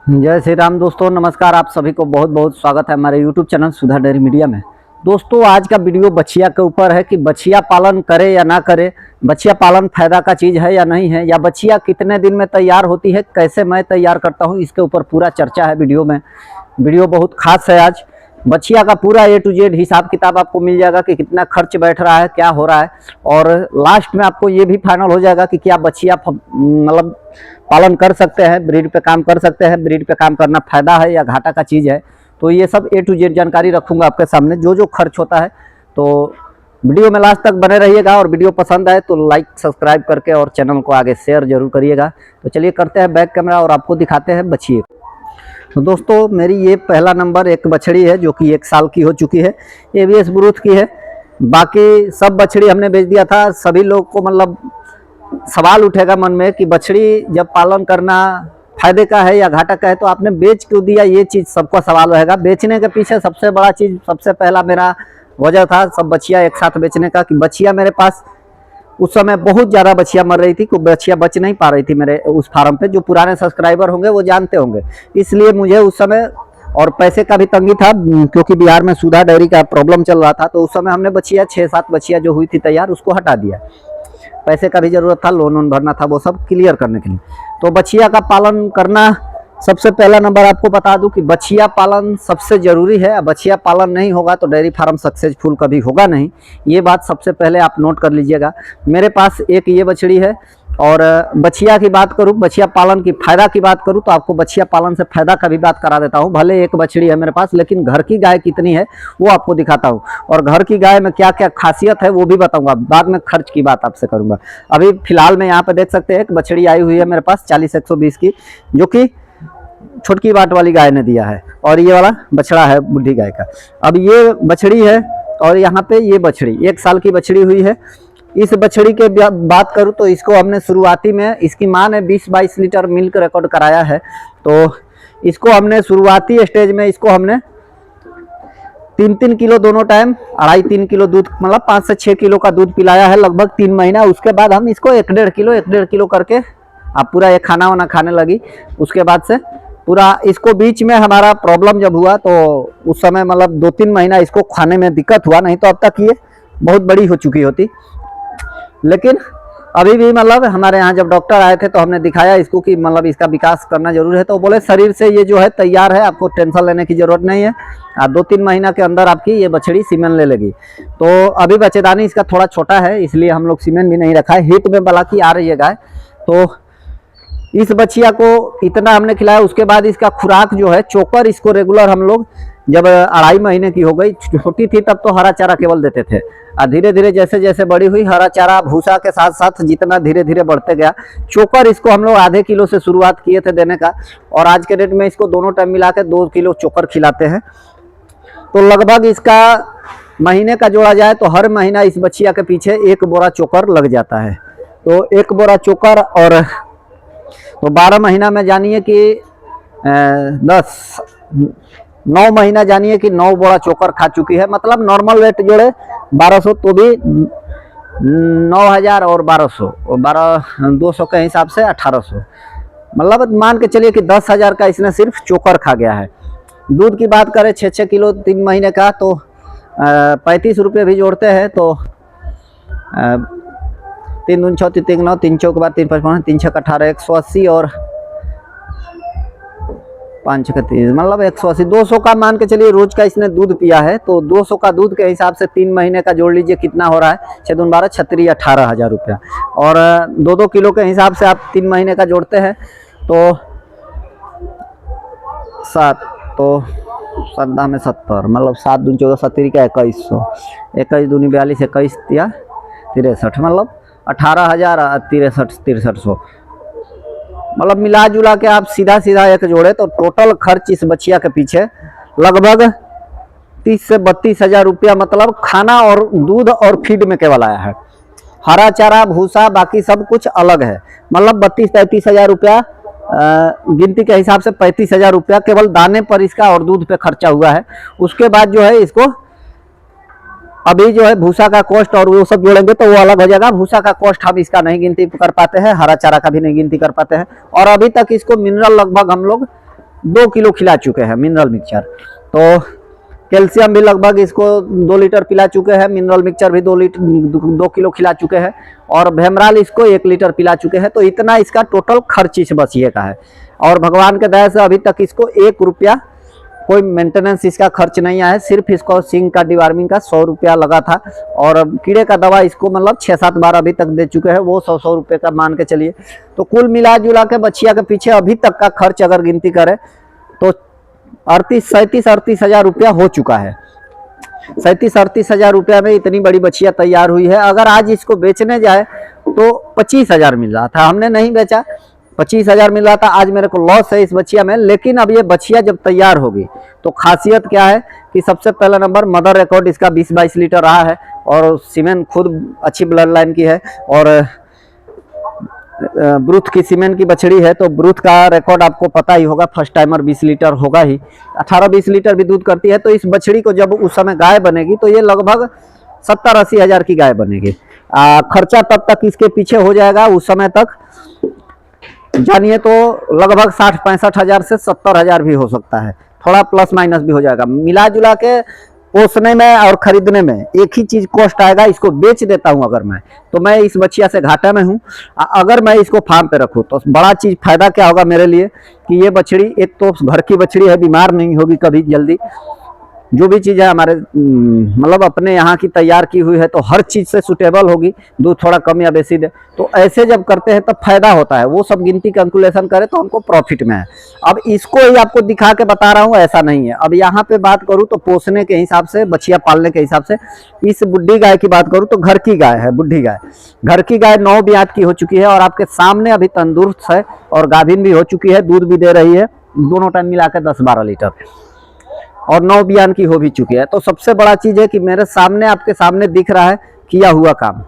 जय श्री राम दोस्तों, नमस्कार। आप सभी को बहुत बहुत स्वागत है हमारे YouTube चैनल सुधा डेयरी मीडिया में। दोस्तों, आज का वीडियो बछिया के ऊपर है कि बछिया पालन करे या ना करे, बछिया पालन फायदा का चीज़ है या नहीं है, या बछिया कितने दिन में तैयार होती है, कैसे मैं तैयार करता हूँ, इसके ऊपर पूरा चर्चा है वीडियो में। वीडियो बहुत खास है। आज बछिया का पूरा A to Z हिसाब किताब आपको मिल जाएगा कि कितना खर्च बैठ रहा है, क्या हो रहा है, और लास्ट में आपको ये भी फाइनल हो जाएगा कि क्या बछिया मतलब पालन कर सकते हैं, ब्रीड पे काम कर सकते हैं, ब्रीड पे काम करना फायदा है या घाटा का चीज़ है। तो ये सब A to Z जानकारी रखूंगा आपके सामने, जो जो खर्च होता है। तो वीडियो में लास्ट तक बने रहिएगा, और वीडियो पसंद आए तो लाइक सब्सक्राइब करके और चैनल को आगे शेयर जरूर करिएगा। तो चलिए करते हैं बैक कैमरा और आपको दिखाते हैं बछिए। तो दोस्तों, मेरी ये पहला नंबर एक बछड़ी है जो कि 1 साल की हो चुकी है, ABS ब्रूथ की है। बाकी सब बछड़ी हमने बेच दिया था। सभी लोग को मतलब सवाल उठेगा मन में कि बछड़ी जब पालन करना फायदे का है या घाटा का है, तो आपने बेच क्यों दिया, ये चीज़ सबका सवाल रहेगा। बेचने के पीछे सबसे बड़ा चीज़, सबसे पहला मेरा वजह था सब बछिया एक साथ बेचने का, कि बछिया मेरे पास उस समय बहुत ज़्यादा बछिया मर रही थी, कोई बछिया बच नहीं पा रही थी मेरे उस फार्म पे। जो पुराने सब्सक्राइबर होंगे वो जानते होंगे। इसलिए मुझे उस समय और पैसे का भी तंगी था, क्योंकि बिहार में सुधा डेयरी का प्रॉब्लम चल रहा था। तो उस समय हमने बछिया 6-7 बछिया जो हुई थी तैयार, उसको हटा दिया। पैसे का भी जरूरत था, लोन वोन भरना था, वो सब क्लियर करने के लिए। तो बछिया का पालन करना सबसे पहला नंबर आपको बता दूं कि बछिया पालन सबसे जरूरी है। बछिया पालन नहीं होगा तो डेयरी फार्म सक्सेसफुल कभी होगा नहीं। ये बात सबसे पहले आप नोट कर लीजिएगा। मेरे पास एक ये बछड़ी है, और बछिया की बात करूं, बछिया पालन की फायदा की बात करूं, तो आपको बछिया पालन से फायदा का भी बात करा देता हूं। भले एक बछड़ी है मेरे पास, लेकिन घर की गाय कितनी है वो आपको दिखाता हूं, और घर की गाय में क्या क्या खासियत है वो भी बताऊंगा। बाद में खर्च की बात आपसे करूंगा। अभी फिलहाल में यहाँ पे देख सकते हैं एक बछड़ी आई हुई है मेरे पास 40-120 की, जो कि छोटकी बाट वाली गाय ने दिया है, और ये वाला बछड़ा है बुढ़ी गाय का। अब ये बछड़ी है, और यहाँ पे ये बछड़ी 1 साल की बछड़ी हुई है। इस बछड़ी के बात करूँ तो इसको हमने शुरुआती में, इसकी माँ ने 20-22 लीटर मिल्क रिकॉर्ड कराया है। तो इसको हमने शुरुआती स्टेज में इसको हमने 3-3 किलो दोनों टाइम, 2.5-3 किलो दूध, मतलब 5 से 6 किलो का दूध पिलाया है लगभग 3 महीना। उसके बाद हम इसको 1.5 किलो करके आप पूरा ये खाना वाना खाने लगी। उसके बाद से पूरा इसको बीच में हमारा प्रॉब्लम जब हुआ तो उस समय मतलब 2-3 महीना इसको खाने में दिक्कत हुआ, नहीं तो अब तक ये बहुत बड़ी हो चुकी होती। लेकिन अभी भी मतलब हमारे यहाँ जब डॉक्टर आए थे तो हमने दिखाया इसको कि मतलब इसका विकास करना जरूरी है। तो बोले शरीर से ये जो है तैयार है, आपको टेंशन लेने की जरूरत नहीं है। 2-3 महीना के अंदर आपकी ये बछड़ी सीमेन ले लेगी। तो अभी बच्चेदानी इसका थोड़ा छोटा है, इसलिए हम लोग सीमेन भी नहीं रखा है। हिट में बलाकी आ रही है गाय। तो इस बछिया को इतना हमने खिलाया। उसके बाद इसका खुराक जो है चोकर, इसको रेगुलर हम लोग जब 2.5 महीने की हो गई, छोटी थी तब तो हरा चारा केवल देते थे, और धीरे धीरे जैसे जैसे बड़ी हुई, हरा चारा भूसा के साथ साथ जितना धीरे धीरे बढ़ते गया, चोकर इसको हम लोग आधे किलो से शुरुआत किए थे देने का, और आज के डेट में इसको दोनों टाइम मिला के 2 किलो चोकर खिलाते हैं। तो लगभग इसका महीने का जोड़ा जाए तो हर महीना इस बछिया के पीछे 1 बोरा चोकर लग जाता है। तो 1 बोरा चोकर, और तो 12 महीना में जानिए कि 9 महीना जानिए कि 9 बोरा चोकर खा चुकी है। मतलब नॉर्मल वेट जोड़े 1200 तो भी 9000 और 200 के हिसाब से 1800, मतलब मान के चलिए कि 10,000 का इसने सिर्फ चोकर खा गया है। दूध की बात करें 6-6 किलो 3 महीने का, तो 35 रुपये भी जोड़ते हैं तो 3 दून 6 3 9, 3 चौक बाद 3 5 3 6 18, 180 और 5 6 30, मतलब 180, 200 का मान के चलिए रोज का इसने दूध पिया है। तो 200 का दूध के हिसाब से 3 महीने का जोड़ लीजिए कितना हो रहा है, 6 दून 12, 36 18,000 रुपया। और 2-2 किलो के हिसाब से आप 3 महीने का जोड़ते हैं तो 7, तो 7 में 70, मतलब 7 दून 14 70 का 2100, 21 दूनी 42, 21 या 63, मतलब 18,000 6300, मतलब मिला जुला के आप सीधा सीधा एक जोड़े तो टोटल खर्च इस बछिया के पीछे लगभग 30 से 32,000 रुपया, मतलब खाना और दूध और फीड में केवल आया है। हरा चारा भूसा बाकी सब कुछ अलग है, मतलब 32-33,000 रुपया गिनती के हिसाब से 35,000 रुपया केवल दाने पर इसका और दूध पे खर्चा हुआ है। उसके बाद जो है इसको अभी जो है भूसा का कॉस्ट और वो सब जोड़ेंगे तो वो अलग हो जाएगा। भूसा का कॉस्ट हम इसका नहीं गिनती कर पाते हैं, हरा चारा का भी नहीं गिनती कर पाते हैं। और अभी तक इसको मिनरल लगभग हम लोग 2 किलो खिला चुके हैं मिनरल मिक्सचर। तो कैल्शियम भी लगभग इसको 2 लीटर पिला चुके हैं, मिनरल मिक्सचर भी 2 किलो खिला चुके हैं, और भेमराल इसको 1 लीटर पिला चुके हैं। तो इतना इसका टोटल खर्च इस बछिए का है। और भगवान के दया से अभी तक इसको 1 रुपया कोई मेंटेनेंस इसका खर्च नहीं आया है। सिर्फ इसको सिंग का डिवार्मिंग का 100 रुपया लगा था, और कीड़े का दवा इसको मतलब 6-7 बार अभी तक दे चुके हैं, वो 100-100 रुपये का मान के चलिए। तो कुल मिला जुला के बछिया के पीछे अभी तक का खर्च अगर गिनती करें तो 37-38 हजार रुपया हो चुका है। 37-38 हजार रुपया में इतनी बड़ी बछिया तैयार हुई है। अगर आज इसको बेचने जाए तो 25 हजार मिल रहा था, हमने नहीं बेचा, 25 हजार मिल रहा था। आज मेरे को लॉस है इस बछिया में। लेकिन अब ये बछिया जब तैयार होगी तो खासियत क्या है कि सबसे पहला नंबर मदर रिकॉर्ड इसका 20-22 लीटर रहा है, और सीमेंट खुद अच्छी ब्लड लाइन की है, और ब्रूथ की सीमेंट की बछड़ी है। तो ब्रूथ का रिकॉर्ड आपको पता ही होगा, फर्स्ट टाइमर 20 लीटर होगा ही, 18-20 लीटर भी दूध करती है। तो इस बछड़ी को जब उस समय गाय बनेगी तो ये लगभग 70-80 हजार की गाय बनेगी। खर्चा तब तक इसके पीछे हो जाएगा, उस समय तक जानिए तो लगभग 60-65 हजार से 70 हजार भी हो सकता है, थोड़ा प्लस माइनस भी हो जाएगा। मिला जुला के पोसने में और खरीदने में एक ही चीज कॉस्ट आएगा। इसको बेच देता हूं अगर मैं, तो मैं इस बछिया से घाटे में हूं। अगर मैं इसको फार्म पे रखूं तो बड़ा चीज फायदा क्या होगा मेरे लिए कि ये बछड़ी एक तो घर की बछड़ी है, बीमार नहीं होगी कभी जल्दी। जो भी चीज़ है हमारे मतलब अपने यहाँ की तैयार की हुई है, तो हर चीज़ से सुटेबल होगी। दूध थोड़ा कम या बेसी दे, तो ऐसे जब करते हैं तब फायदा होता है। वो सब गिनती कैलकुलेशन करें तो हमको प्रॉफिट में है। अब इसको ही आपको दिखा के बता रहा हूँ, ऐसा नहीं है। अब यहाँ पे बात करूँ तो पोसने के हिसाब से, बछिया पालने के हिसाब से, इस बुढ़ी गाय की बात करूँ तो घर की गाय है। बुढ़ी गाय, घर की गाय 9 ब्यात की हो चुकी है, और आपके सामने अभी तंदुरुस्त है, और गाभिन भी हो चुकी है, दूध भी दे रही है, दोनों टाइम मिला के 10-12 लीटर, और 9 बयान की हो भी चुकी है। तो सबसे बड़ा चीज है कि मेरे सामने, आपके सामने दिख रहा है किया हुआ काम।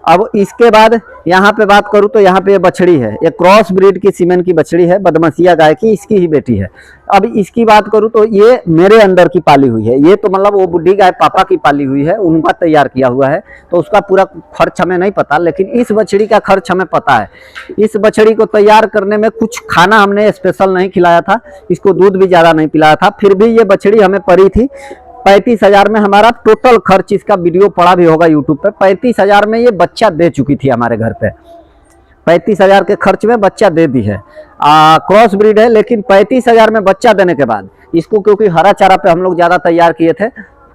अब इसके बाद यहाँ पे बात करूँ तो यहाँ पे ये बछड़ी है, ये क्रॉस ब्रीड की सीमेंट की बछड़ी है, बदमसिया गाय की, इसकी ही बेटी है। अब इसकी बात करूँ तो ये मेरे अंदर की पाली हुई है। ये तो मतलब वो बुढ़ी गाय पापा की पाली हुई है, उनका तैयार किया हुआ है, तो उसका पूरा खर्च हमें नहीं पता, लेकिन इस बछड़ी का खर्च हमें पता है। इस बछड़ी को तैयार करने में कुछ खाना हमने स्पेशल नहीं खिलाया था, इसको दूध भी ज़्यादा नहीं पिलाया था, फिर भी ये बछड़ी हमें पड़ी थी 35 हजार में। हमारा टोटल खर्च, इसका वीडियो पड़ा भी होगा यूट्यूब पे, 35 हजार में ये बच्चा दे चुकी थी हमारे घर पे। 35 हजार के खर्च में बच्चा दे दी है। क्रॉस ब्रीड है, लेकिन 35 हजार में बच्चा देने के बाद इसको, क्योंकि हरा चारा पे हम लोग ज़्यादा तैयार किए थे,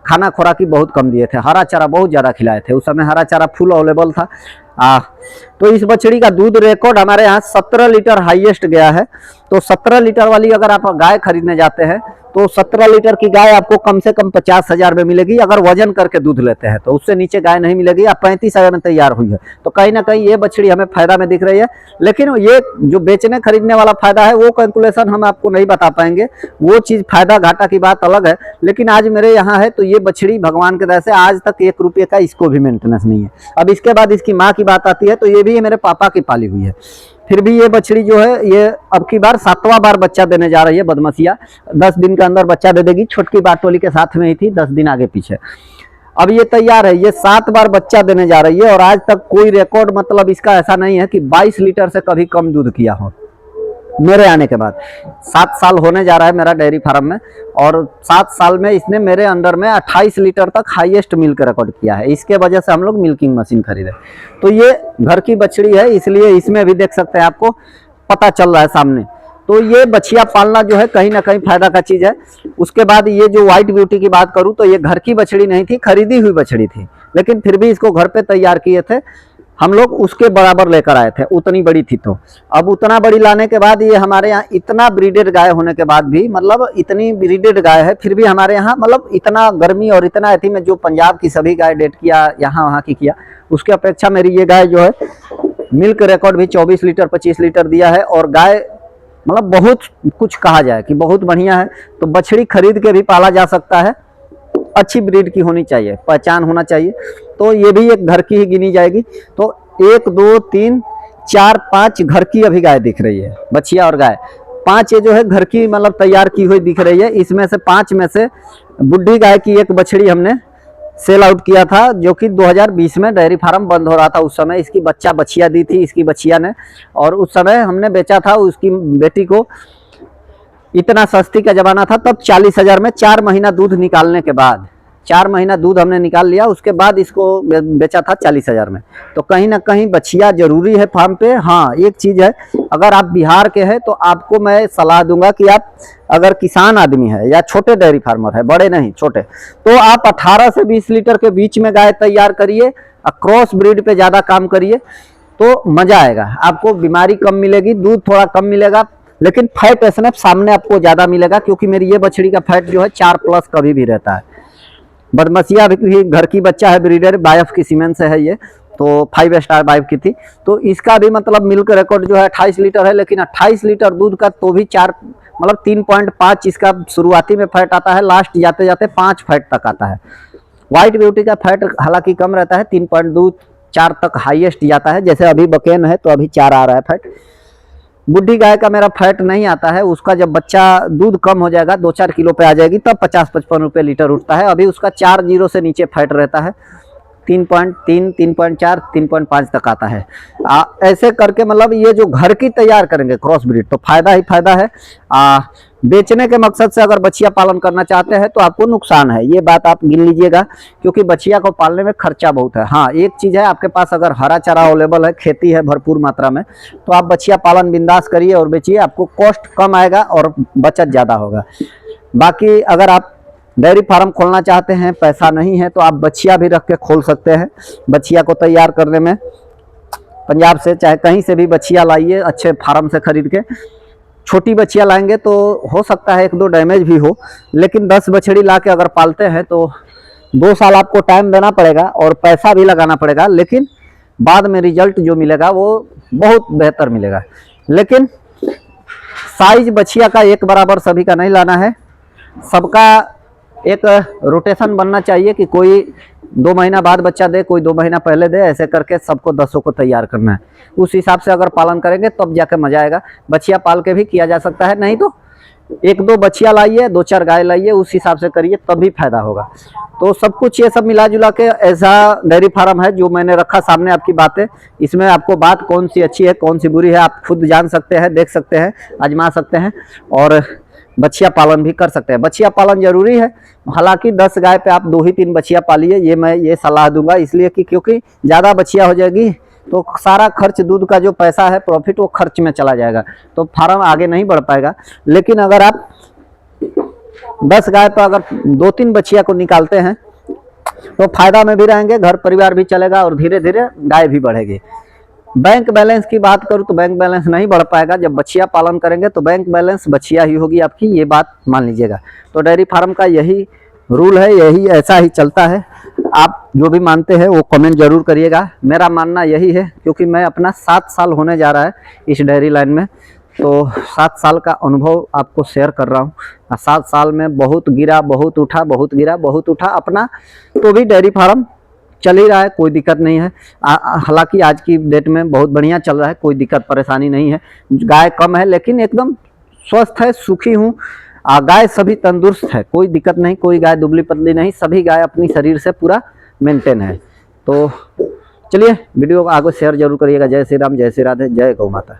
खाना खुराकी बहुत कम दिए थे, हरा चारा बहुत ज़्यादा खिलाए थे। उस समय हरा चारा फुल अवेलेबल था। तो इस बछड़ी का दूध रिकॉर्ड हमारे यहाँ 17 लीटर हाईएस्ट गया है। तो 17 लीटर वाली अगर आप गाय खरीदने जाते हैं तो 17 लीटर की गाय आपको कम से कम 50 हजार में मिलेगी, अगर वजन करके दूध लेते हैं तो उससे नीचे गाय नहीं मिलेगी। आप 35 हजार में तैयार हुई है, तो कहीं ना कहीं ये बछड़ी हमें फायदा में दिख रही है। लेकिन ये जो बेचने खरीदने वाला फायदा है वो कैलकुलेशन हम आपको नहीं बता पाएंगे, वो चीज़ फायदा घाटा की बात अलग है। लेकिन आज मेरे यहाँ है तो ये बछड़ी भगवान के दया से आज तक 1 रुपये का इसको भी मेंटेनेंस नहीं है। अब इसके बाद इसकी माँ की बात आती है तो ये भी मेरे पापा की पाली हुई है। फिर भी ये बछड़ी जो है ये अब की बार 7वां बार बच्चा देने जा रही है। बदमसिया 10 दिन के अंदर बच्चा दे देगी, छोटकी बाटोली के साथ में ही थी, 10 दिन आगे पीछे। अब ये तैयार है, ये 7 बार बच्चा देने जा रही है, और आज तक कोई रिकॉर्ड मतलब इसका ऐसा नहीं है कि 22 लीटर से कभी कम दूध किया हो मेरे आने के बाद। 7 साल होने जा रहा है मेरा डेयरी फार्म में, और 7 साल में इसने मेरे अंडर में 28 लीटर तक हाईएस्ट मिल्क रिकॉर्ड किया है। इसके वजह से हम लोग मिल्किंग मशीन खरीदे। तो ये घर की बछड़ी है, इसलिए इसमें भी देख सकते हैं, आपको पता चल रहा है सामने। तो ये बछिया पालना जो है कहीं ना कहीं फायदा का चीज़ है। उसके बाद ये जो व्हाइट ब्यूटी की बात करूँ तो ये घर की बछड़ी नहीं थी, खरीदी हुई बछड़ी थी, लेकिन फिर भी इसको घर पे तैयार किए थे हम लोग, उसके बराबर लेकर आए थे, उतनी बड़ी थी। तो अब उतना बड़ी लाने के बाद ये हमारे यहाँ इतना ब्रीडेड गाय होने के बाद भी, मतलब इतनी ब्रीडेड गाय है, फिर भी हमारे यहाँ मतलब इतना गर्मी और इतना थी में जो पंजाब की सभी गाय डेट किया, यहाँ वहाँ की किया, उसके अपेक्षा मेरी ये गाय जो है मिल्क रिकॉर्ड भी 24 लीटर 25 लीटर दिया है। और गाय मतलब बहुत कुछ कहा जाए कि बहुत बढ़िया है। तो बछड़ी खरीद के भी पाला जा सकता है, अच्छी ब्रीड की होनी चाहिए, पहचान होना चाहिए। तो ये भी एक घर की ही गिनी जाएगी। तो 1 2 3 4 5 घर की अभी गाय दिख रही है, बछिया और गाय 5 ये जो है घर की मतलब तैयार की हुई दिख रही है। इसमें से 5 में से बुढ़ी गाय की एक बछड़ी हमने सेल आउट किया था, जो कि 2020 में डेयरी फार्म बंद हो रहा था। उस समय इसकी बछिया दी थी इसकी बछिया ने, और उस समय हमने बेचा था उसकी बेटी को इतना सस्ती का जमाना था, तब 40,000 में 4 महीना दूध निकालने के बाद, 4 महीना दूध हमने निकाल लिया, उसके बाद इसको बेचा था 40,000 में। तो कहीं ना कहीं बछिया जरूरी है फार्म पे। हाँ, एक चीज है, अगर आप बिहार के हैं तो आपको मैं सलाह दूंगा कि आप अगर किसान आदमी है या छोटे डेयरी फार्मर है, बड़े नहीं छोटे, तो आप 18 से 20 लीटर के बीच में गाय तैयार करिए, क्रॉस ब्रीड पे ज्यादा काम करिए, तो मजा आएगा। आपको बीमारी कम मिलेगी, दूध थोड़ा कम मिलेगा, लेकिन फैट एसएनएफ सामने आपको ज्यादा मिलेगा, क्योंकि मेरी ये बछड़ी का फैट जो है 4+ कभी भी रहता है। बदमसिया भी घर की बच्चा है, ब्रीडर बायफ की सीमेंट से है ये, तो 5 स्टार बायफ की थी। तो इसका भी मतलब मिल्क रिकॉर्ड जो है 28 लीटर है, लेकिन 28 लीटर दूध का तो भी 4 मतलब 3.5 इसका शुरुआती में फैट आता है, लास्ट जाते जाते 5 फैट तक आता है। व्हाइट ब्यूटी का फैट हालांकि कम रहता है, 3.2 4 तक हाईएस्ट जाता है। जैसे अभी बकेन है तो अभी 4 आ रहा है फैट। बुढ़ी गाय का मेरा फैट नहीं आता है, उसका जब बच्चा दूध कम हो जाएगा, 2-4 किलो पे आ जाएगी, तब 50-55 रुपये लीटर उठता है। अभी उसका 4 से नीचे फैट रहता है, 3.3 3.4 3.5 तक आता है। ऐसे करके मतलब ये जो घर की तैयार करेंगे क्रॉस ब्रीड तो फायदा ही फायदा है। बेचने के मकसद से अगर बछिया पालन करना चाहते हैं तो आपको नुकसान है, ये बात आप गिन लीजिएगा, क्योंकि बछिया को पालने में खर्चा बहुत है। हाँ, एक चीज़ है, आपके पास अगर हरा चारा अवेलेबल है, खेती है भरपूर मात्रा में, तो आप बछिया पालन बिंदास करिए और बेचिए, आपको कॉस्ट कम आएगा और बचत ज़्यादा होगा। बाकी अगर आप डेयरी फार्म खोलना चाहते हैं, पैसा नहीं है, तो आप बछिया भी रख के खोल सकते हैं। बछिया को तैयार करने में पंजाब से चाहे कहीं से भी बछिया लाइए, अच्छे फार्म से खरीद के। छोटी बछिया लाएंगे तो हो सकता है 1-2 डैमेज भी हो, लेकिन 10 बछड़ी ला के अगर पालते हैं तो 2 साल आपको टाइम देना पड़ेगा और पैसा भी लगाना पड़ेगा, लेकिन बाद में रिजल्ट जो मिलेगा वो बहुत बेहतर मिलेगा। लेकिन साइज बछिया का एक बराबर सभी का नहीं लाना है, सबका एक रोटेशन बनना चाहिए कि कोई 2 महीना बाद बच्चा दे, कोई 2 महीना पहले दे, ऐसे करके सबको 10 को तैयार करना है। उस हिसाब से अगर पालन करेंगे तब जाके मजा आएगा। बछिया पाल के भी किया जा सकता है, नहीं तो 1-2 बछिया लाइए, 2-4 गाय लाइए, उस हिसाब से करिए, तभी फायदा होगा। तो सब कुछ ये सब मिला जुला के ऐसा डेयरी फार्म है जो मैंने रखा सामने आपकी बातें। इसमें आपको बात कौन सी अच्छी है कौन सी बुरी है आप खुद जान सकते हैं, देख सकते हैं, आजमा सकते हैं और बछिया पालन भी कर सकते हैं। बछिया पालन जरूरी है, हालांकि 10 गाय पे आप 2 ही 3 बछिया पालिए, ये मैं ये सलाह दूंगा, इसलिए कि क्योंकि ज़्यादा बछिया हो जाएगी तो सारा खर्च, दूध का जो पैसा है प्रॉफिट, वो खर्च में चला जाएगा, तो फार्म आगे नहीं बढ़ पाएगा। लेकिन अगर आप 10 गाय पर अगर 2-3 बछिया को निकालते हैं तो फायदा में भी रहेंगे, घर परिवार भी चलेगा और धीरे धीरे गाय भी बढ़ेगी। बैंक बैलेंस की बात करूं तो बैंक बैलेंस नहीं बढ़ पाएगा। जब बछिया पालन करेंगे तो बैंक बैलेंस बछिया ही होगी आपकी, ये बात मान लीजिएगा। तो डेयरी फार्म का यही रूल है, यही ऐसा ही चलता है। आप जो भी मानते हैं वो कमेंट जरूर करिएगा। मेरा मानना यही है, क्योंकि मैं अपना 7 साल होने जा रहा है इस डेयरी लाइन में, तो 7 साल का अनुभव आपको शेयर कर रहा हूँ। 7 साल में बहुत गिरा, बहुत उठा, बहुत गिरा, बहुत उठा अपना, तो भी डेयरी फार्म चल ही रहा है, कोई दिक्कत नहीं है। हालांकि आज की डेट में बहुत बढ़िया चल रहा है, कोई दिक्कत परेशानी नहीं है। गाय कम है लेकिन एकदम स्वस्थ है, सुखी हूँ। गाय सभी तंदुरुस्त है, कोई दिक्कत नहीं, कोई गाय दुबली पतली नहीं, सभी गाय अपनी शरीर से पूरा मेंटेन है। तो चलिए वीडियो को आगे शेयर जरूर करिएगा। जय श्री राम, जय श्री राधे, जय गौ माता।